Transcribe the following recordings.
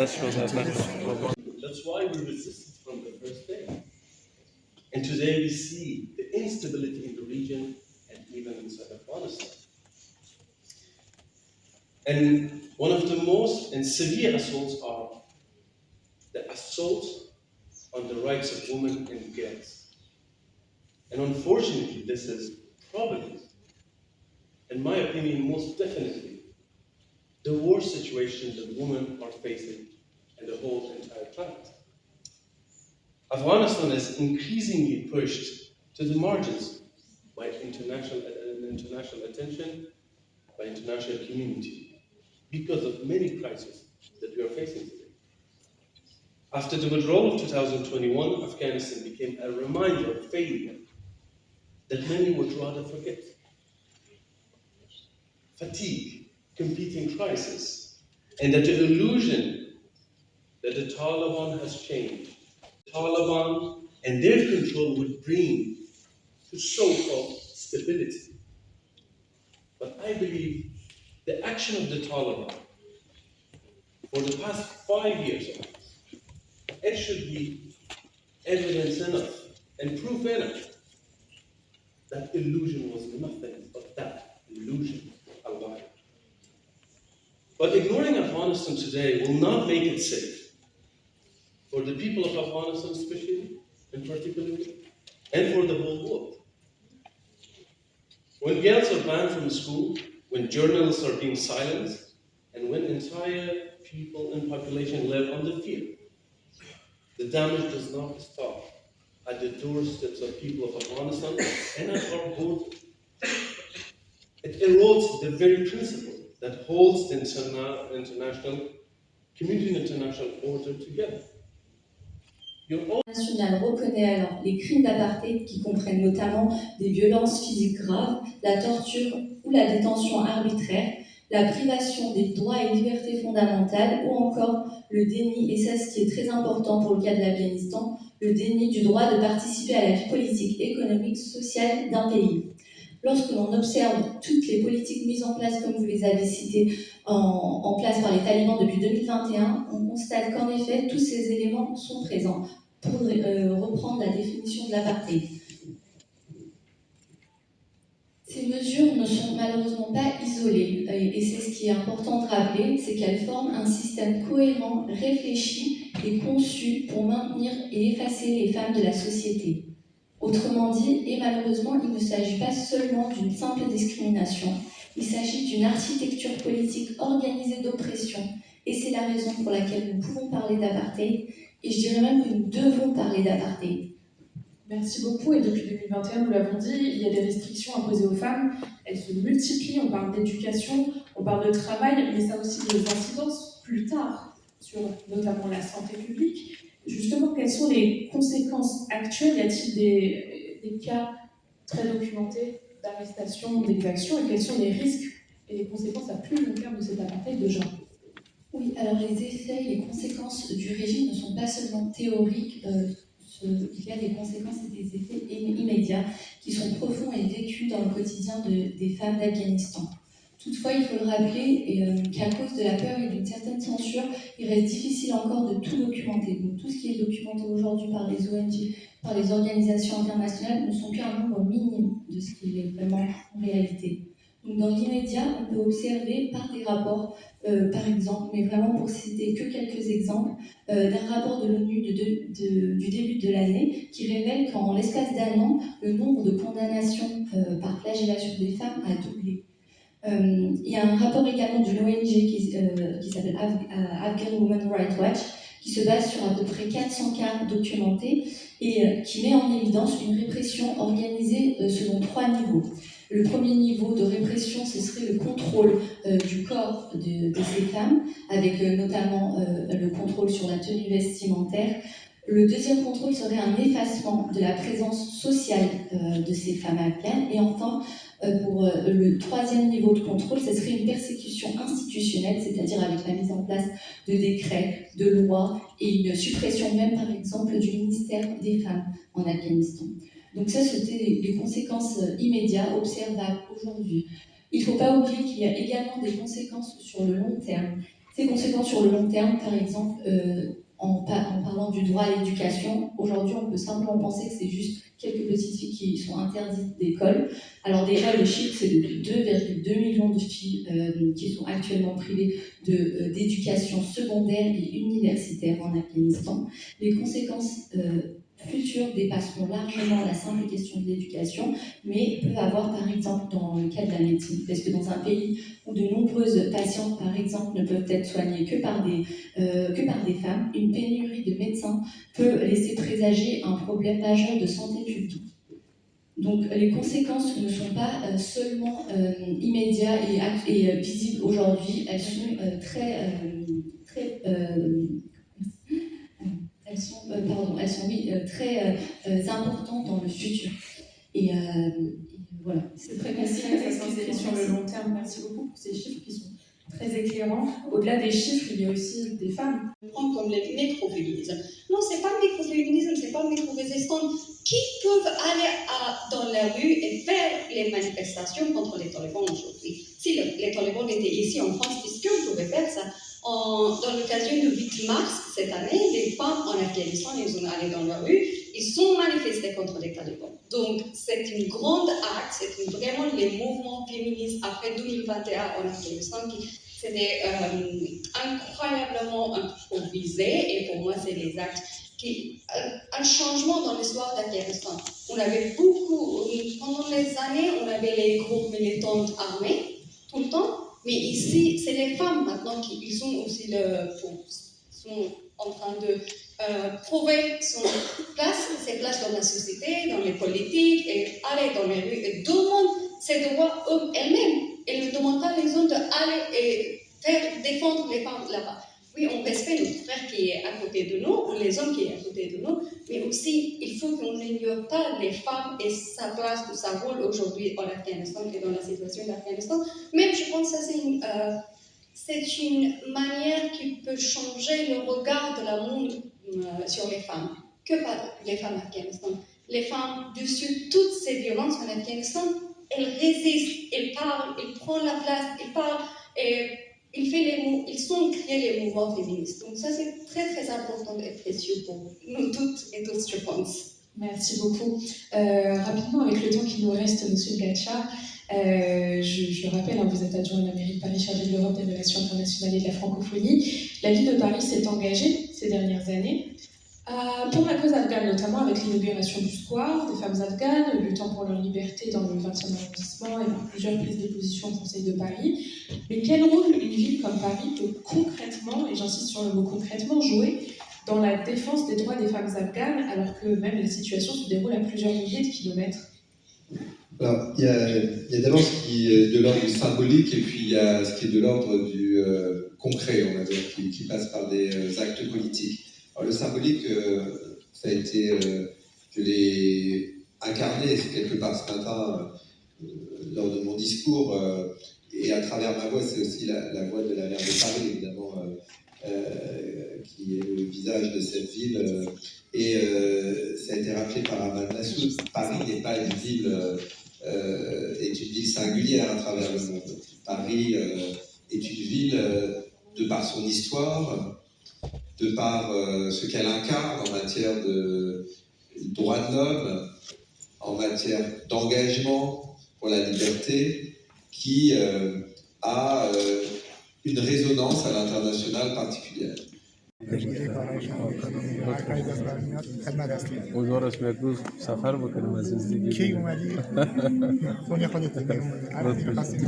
That's why we resisted from the first day. And today we see the instability in the region and even inside Afghanistan. And one of the most and severe assaults are the assault on the rights of women and girls. And unfortunately, this is probably, in my opinion, most definitely, the worst situation that women are facing in the whole entire planet. Afghanistan is increasingly pushed to the margins by international attention, by international community, because of many crises that we are facing today. After the withdrawal of 2021, Afghanistan became a reminder of failure that many would rather forget. Fatigue, competing crisis, and that the illusion that the Taliban has changed. The Taliban and their control would bring to so-called stability. But I believe the action of the Taliban for the past 5 years, it should be evidence enough and proof enough that illusion was nothing but that illusion, a lie. But ignoring Afghanistan today will not make it safe for the people of Afghanistan especially, and particularly, and for the whole world. When girls are banned from school, when journalists are being silenced, and when entire people and population live under fear, the damage does not stop at the doorsteps of people of Afghanistan and at our borders. It erodes the very principle that holds the international community and international order together. International reconnaît alors les crimes d'apartheid qui comprennent notamment des violences physiques graves, la torture ou la détention arbitraire, la privation des droits et libertés fondamentales ou encore le déni, et ça ce qui est très important pour le cas de l'Afghanistan, le déni du droit de participer à la vie politique, économique, sociale d'un pays. Lorsque l'on observe toutes les politiques mises en place, comme vous les avez citées, en place par les talibans depuis 2021, on constate qu'en effet, tous ces éléments sont présents. Pour reprendre la définition de l'apartheid. Ces mesures ne sont malheureusement pas isolées, et c'est ce qui est important de rappeler, c'est qu'elles forment un système cohérent, réfléchi et conçu pour maintenir et effacer les femmes de la société. Autrement dit, et malheureusement, il ne s'agit pas seulement d'une simple discrimination, il s'agit d'une architecture politique organisée d'oppression, et c'est la raison pour laquelle nous pouvons parler d'apartheid, et je dirais même que nous devons parler d'apartheid. Merci beaucoup. Et depuis 2021, nous l'avons dit, il y a des restrictions imposées aux femmes. Elles se multiplient. On parle d'éducation, on parle de travail, mais ça a aussi des incidences plus tard sur notamment la santé publique. Justement, quelles sont les conséquences actuelles? Y a-t-il des cas très documentés d'arrestation, d'exaction? Et quels sont les risques et les conséquences à plus long terme de cet apartheid de genre? Oui, alors les effets, les conséquences du régime ne sont pas seulement théoriques, il y a des conséquences et des effets immédiats qui sont profonds et vécus dans le quotidien des femmes d'Afghanistan. Toutefois, il faut le rappeler qu'à cause de la peur et d'une certaine censure, il reste difficile encore de tout documenter. Donc tout ce qui est documenté aujourd'hui par les ONG, par les organisations internationales, ne sont qu'un nombre minime de ce qui est vraiment en réalité. Donc dans l'immédiat, on peut observer par des rapports, par exemple, mais vraiment pour citer que quelques exemples, d'un rapport de l'ONU du début de l'année qui révèle qu'en l'espace d'un an, le nombre de condamnations par flagellation des femmes a doublé. Il y a un rapport également d'une ONG qui s'appelle Afghan Women Rights Watch, qui se base sur à peu près 400 cas documentés et qui met en évidence une répression organisée selon 3 niveaux. Le premier niveau de répression, ce serait le contrôle du corps de ces femmes, avec notamment le contrôle sur la tenue vestimentaire. Le deuxième contrôle serait un effacement de la présence sociale de ces femmes afghanes. Et enfin, pour le troisième niveau de contrôle, ce serait une persécution institutionnelle, c'est-à-dire avec la mise en place de décrets, de lois et une suppression même, par exemple, du ministère des Femmes en Afghanistan. Donc ça, c'était les conséquences immédiates, observables aujourd'hui. Il ne faut pas oublier qu'il y a également des conséquences sur le long terme. Ces conséquences sur le long terme, par exemple, en parlant du droit à l'éducation, aujourd'hui on peut simplement penser que c'est juste quelques petites filles qui sont interdites d'école. Alors déjà le chiffre c'est de 2,2 millions de filles qui sont actuellement privées d'éducation secondaire et universitaire en Afghanistan. Les conséquences futures dépasseront largement la simple question de l'éducation, mais peuvent avoir par exemple dans le cas de la médecine, parce que dans un pays où de nombreuses patientes par exemple ne peuvent être soignées que par des femmes, une pénurie de médecins peut laisser présager un problème majeur de santé publique. Donc les conséquences ne sont pas seulement immédiates et visibles aujourd'hui, elles sont très importantes dans le futur. Et voilà. C'est très concret, ça s'inscrit sur le long terme. Merci beaucoup pour ces chiffres qui sont très éclairants. Au-delà des chiffres, il y a aussi des femmes. On prend comme le microféminisme. Non, c'est pas le microféminisme, c'est pas le micro-résistance qui peuvent aller dans la rue et faire les manifestations contre les talibans aujourd'hui. Si les talibans étaient ici en France, est-ce qu'on pouvait faire ça? Dans l'occasion du 8 mars cette année, les femmes en Afghanistan, ils sont allés dans la rue, ils sont manifestés contre les talibans. Donc, c'est une grande acte, c'est vraiment les mouvements féministes après 2021 en Afghanistan qui c'était incroyablement improvisé et pour moi, c'est les actes un changement dans l'histoire d'Afghanistan. On avait pendant les années, on avait les groupes militants armés tout le temps. Mais ici, c'est les femmes maintenant qui sont aussi sont en train de prouver ses places dans la société, dans les politiques, et aller dans les rues et demandent ses droits elles-mêmes. Elles ne demandent pas les hommes d'aller et défendre les femmes là-bas. Oui, on respecte notre frère qui est à côté de nous, ou les hommes qui sont à côté de nous, mais aussi, il faut qu'on n'ignore pas les femmes et sa place ou sa rôle aujourd'hui en Afghanistan et dans la situation d'Afghanistan. Même, je pense que c'est une manière qui peut changer le regard de la monde sur les femmes. Que pas les femmes en Afghanistan. Les femmes, dessus toutes ces violences en Afghanistan, elles résistent, elles parlent, elles prennent la place, elles parlent et ils sont créés les mouvements féministes. Donc ça, c'est très, très important et précieux pour nous toutes et tous, je pense. Merci beaucoup. Rapidement, avec le temps qui nous reste, Monsieur Gacha, je le rappelle, vous êtes adjoint à la mairie de Paris chargé de l'Europe, des relations internationales et de la francophonie. La ville de Paris s'est engagée ces dernières années pour la cause afghane, notamment avec l'inauguration du square des femmes afghanes, luttant pour leur liberté dans le 20e arrondissement et par plusieurs prises de position au Conseil de Paris. Mais quel rôle une ville comme Paris peut concrètement, et j'insiste sur le mot concrètement, jouer dans la défense des droits des femmes afghanes, alors que même la situation se déroule à plusieurs milliers de kilomètres? Alors, il y a d'abord ce qui est de l'ordre du symbolique, et puis il y a ce qui est de l'ordre du concret, on va dire, qui passe par des actes politiques. Alors, le symbolique, ça a été, je l'ai incarné quelque part ce matin lors de mon discours, et à travers ma voix, c'est aussi la voix de la maire de Paris, évidemment, qui est le visage de cette ville. Et ça a été rappelé par Amal Massoud, Paris n'est pas une ville, est une ville singulière à travers le monde. Paris est une ville, de par son histoire, de par ce qu'elle incarne en matière de droits de l'homme, en matière d'engagement pour la liberté, qui a une résonance à l'international particulière. امیدوارم یک روز سفر بکنیم از نزدیکی. کی اومدی؟ خونه خودت دیگه اومدی. الان می‌خواستیم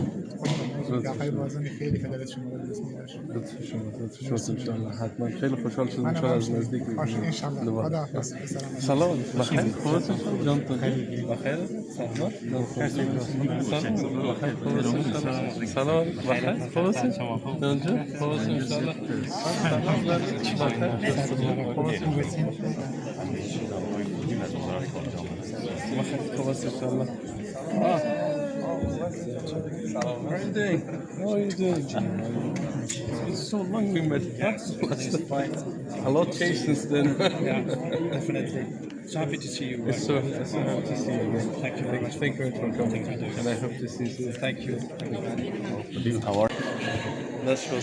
خونه آقای بازان خیلی خدمت شما رو می‌رسونیم. لطف شما ان شاء الله حتما خیلی خوشحال شدم ان شاء الله از نزدیک باشه ان شاء الله. خدا حافظ. سلام بخیر خوبتون جانتون بخیر سلام سلام بخیر خوبتون جانجو خوبتون ان شاء الله سلام خوبتون ان شاء الله How are you doing? How are you doing? It's so long we met. A lot changed since then. Yeah, definitely. So happy to see you. It's so happy to see you again. Thank you very much. Thank you for coming. And I hope to see you. Thank you. How are you? نشر